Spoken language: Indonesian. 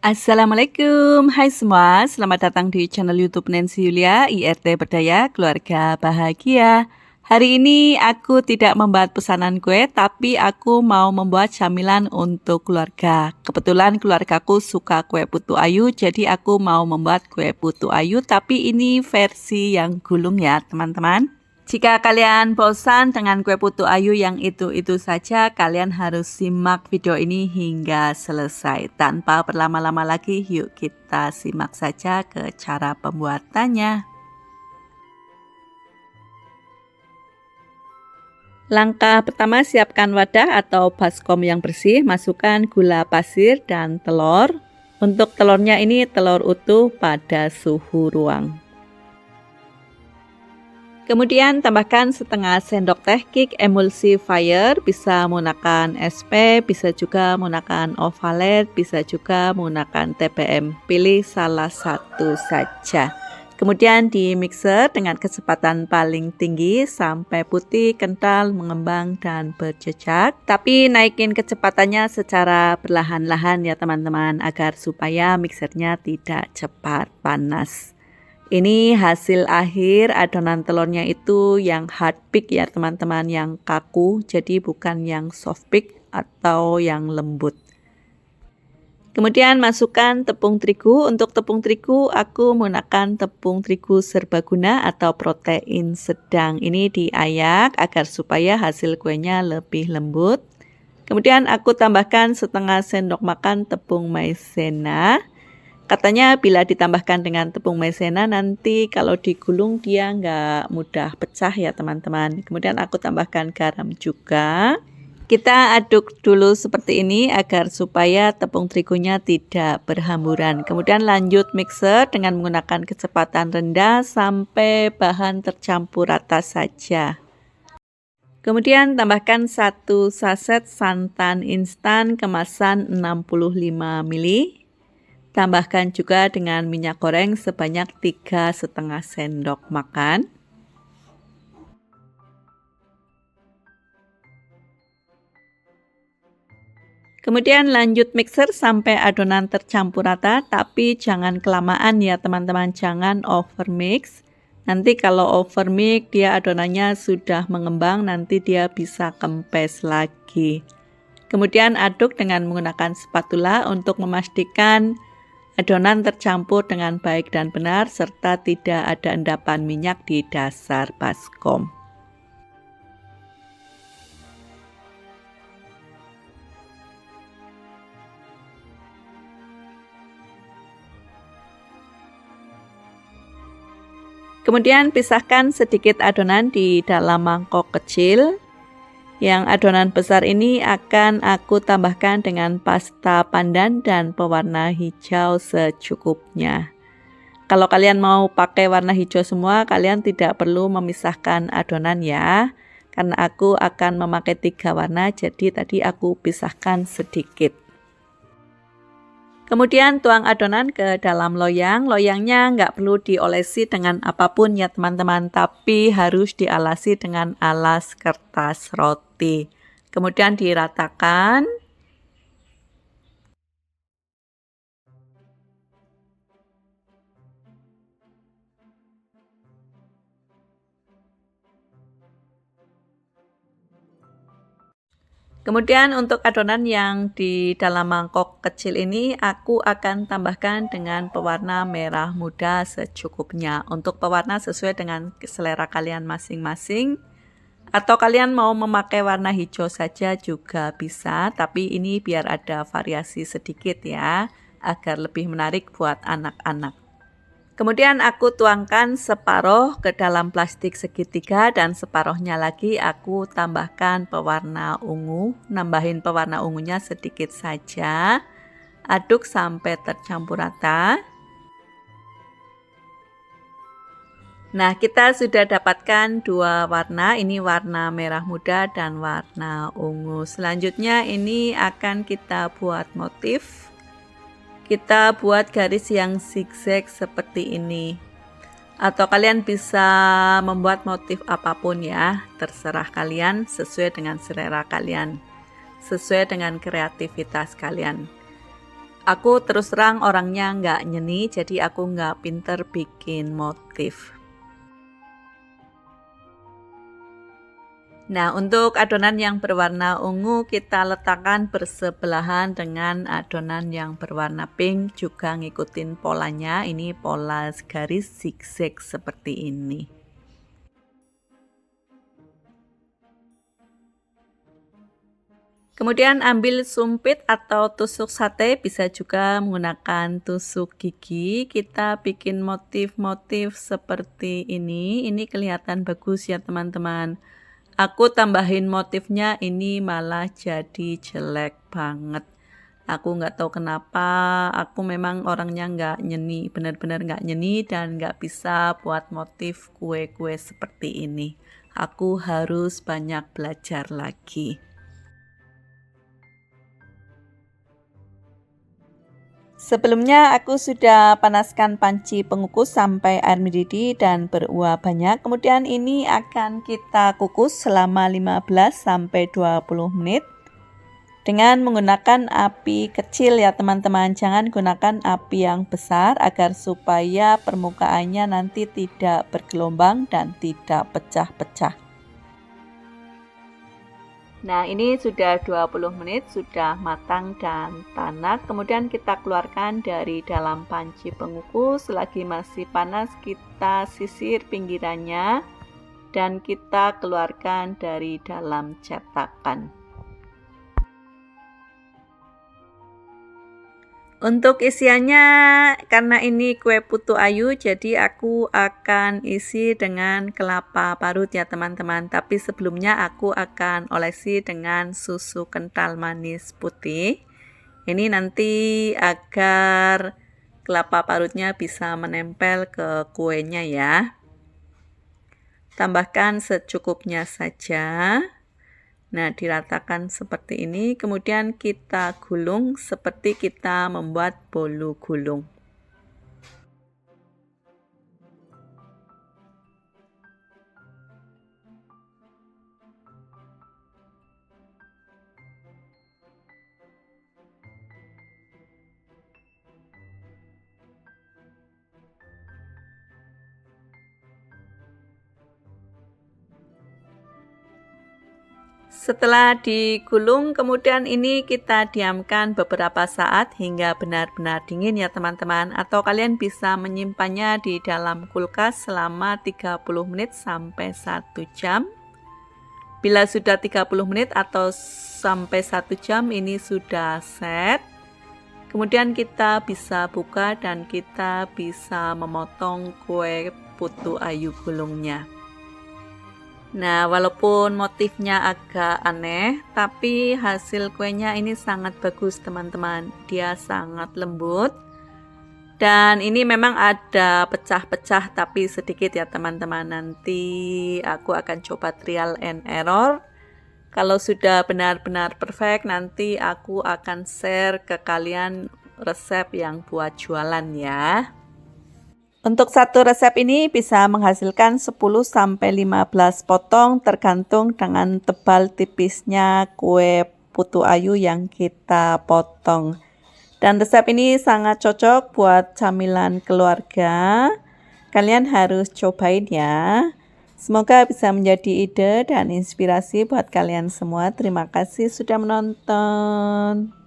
Assalamualaikum, hai semua, selamat datang di channel YouTube Nancy Yulia, IRT Berdaya, Keluarga Bahagia. Hari ini aku tidak membuat pesanan kue, tapi aku mau membuat camilan untuk keluarga. Kebetulan keluargaku suka kue putu ayu, jadi aku mau membuat kue putu ayu, tapi ini versi yang gulung ya teman-teman. Jika kalian bosan dengan kue putu ayu yang itu-itu saja, kalian harus simak video ini hingga selesai. Tanpa berlama-lama lagi, yuk kita simak saja ke cara pembuatannya. Langkah pertama, siapkan wadah atau baskom yang bersih, masukkan gula pasir dan telur. Untuk telurnya ini telur utuh pada suhu ruang. Kemudian tambahkan setengah sendok teh Kik emulsifier, bisa menggunakan SP, bisa juga menggunakan Ovalet, bisa juga menggunakan TPM. Pilih salah satu saja. Kemudian di mixer dengan kecepatan paling tinggi sampai putih, kental, mengembang, dan berjejak. Tapi naikin kecepatannya secara perlahan-lahan ya teman-teman, agar supaya mixernya tidak cepat panas. Ini hasil akhir adonan telurnya itu yang hard pick ya teman-teman, yang kaku, jadi bukan yang soft pick atau yang lembut. Kemudian masukkan tepung terigu. Untuk tepung terigu aku menggunakan tepung terigu serbaguna atau protein sedang. Ini diayak agar supaya hasil kuenya lebih lembut. Kemudian aku tambahkan setengah sendok makan tepung maizena. Katanya bila ditambahkan dengan tepung maizena nanti kalau digulung dia nggak mudah pecah ya teman-teman. Kemudian aku tambahkan garam juga. Kita aduk dulu seperti ini agar supaya tepung terigunya tidak berhamburan. Kemudian lanjut mixer dengan menggunakan kecepatan rendah sampai bahan tercampur rata saja. Kemudian tambahkan 1 saset santan instan kemasan 65 ml. Tambahkan juga dengan minyak goreng sebanyak 3,5 sendok makan. Kemudian lanjut mixer sampai adonan tercampur rata, tapi jangan kelamaan ya teman-teman, jangan over mix. Nanti kalau over mix dia adonannya sudah mengembang, nanti dia bisa kempes lagi. Kemudian aduk dengan menggunakan spatula untuk memastikan adonan tercampur dengan baik dan benar serta tidak ada endapan minyak di dasar baskom. Kemudian pisahkan sedikit adonan di dalam mangkok kecil. Yang adonan besar ini akan aku tambahkan dengan pasta pandan dan pewarna hijau secukupnya. Kalau kalian mau pakai warna hijau semua, kalian tidak perlu memisahkan adonan ya. Karena aku akan memakai 3 warna, jadi tadi aku pisahkan sedikit. Kemudian tuang adonan ke dalam loyang. Loyangnya nggak perlu diolesi dengan apapun ya teman-teman, tapi harus dialasi dengan alas kertas roti. Kemudian diratakan. Kemudian untuk adonan yang di dalam mangkok kecil ini aku akan tambahkan dengan pewarna merah muda secukupnya. Untuk pewarna sesuai dengan selera kalian masing-masing. Atau kalian mau memakai warna hijau saja juga bisa, tapi ini biar ada variasi sedikit ya, agar lebih menarik buat anak-anak. Kemudian aku tuangkan separuh ke dalam plastik segitiga dan separuhnya lagi aku tambahkan pewarna ungu. Nambahin pewarna ungunya sedikit saja. Aduk sampai tercampur rata. Nah, kita sudah dapatkan 2 warna. Ini warna merah muda dan warna ungu. Selanjutnya ini akan kita buat motif. Kita buat garis yang zigzag seperti ini. Atau kalian bisa membuat motif apapun ya, terserah kalian sesuai dengan selera kalian, sesuai dengan kreativitas kalian. Aku terus terang orangnya nggak nyeni, jadi aku nggak pinter bikin motif. Nah, untuk adonan yang berwarna ungu kita letakkan bersebelahan dengan adonan yang berwarna pink, juga ngikutin polanya. Ini pola garis zigzag seperti ini. Kemudian ambil sumpit atau tusuk sate, bisa juga menggunakan tusuk gigi. Kita bikin motif-motif seperti ini. Ini kelihatan bagus ya teman-teman. Aku tambahin motifnya, ini malah jadi jelek banget. Aku nggak tahu kenapa, aku memang orangnya nggak nyeni, benar-benar nggak nyeni dan nggak bisa buat motif kue-kue seperti ini. Aku harus banyak belajar lagi. Sebelumnya aku sudah panaskan panci pengukus sampai air mendidih dan beruap banyak. Kemudian ini akan kita kukus selama 15-20 menit dengan menggunakan api kecil ya teman-teman. Jangan gunakan api yang besar agar supaya permukaannya nanti tidak bergelombang dan tidak pecah-pecah. Nah, ini sudah 20 menit, sudah matang dan tanak. Kemudian kita keluarkan dari dalam panci pengukus. Selagi masih panas, kita sisir pinggirannya dan kita keluarkan dari dalam cetakan. Untuk isiannya, karena ini kue putu ayu, jadi aku akan isi dengan kelapa parut ya teman-teman. Tapi sebelumnya aku akan olesi dengan susu kental manis putih. Ini nanti agar kelapa parutnya bisa menempel ke kuenya ya. Tambahkan secukupnya saja. Nah, diratakan seperti ini, kemudian kita gulung seperti kita membuat bolu gulung. Setelah digulung, kemudian ini kita diamkan beberapa saat hingga benar-benar dingin ya teman-teman. Atau kalian bisa menyimpannya di dalam kulkas selama 30 menit sampai 1 jam. Bila sudah 30 menit atau sampai 1 jam ini sudah set. Kemudian kita bisa buka dan kita bisa memotong kue putu ayu gulungnya. Nah, walaupun motifnya agak aneh, tapi hasil kuenya ini sangat bagus teman-teman. Dia sangat lembut. Dan ini memang ada pecah-pecah tapi sedikit ya teman-teman. Nanti aku akan coba trial and error. Kalau sudah benar-benar perfect, nanti aku akan share ke kalian resep yang buat jualan ya. Untuk satu resep ini bisa menghasilkan 10-15 potong tergantung dengan tebal tipisnya kue putu ayu yang kita potong. Dan resep ini sangat cocok buat camilan keluarga. Kalian harus cobain ya. Semoga bisa menjadi ide dan inspirasi buat kalian semua. Terima kasih sudah menonton.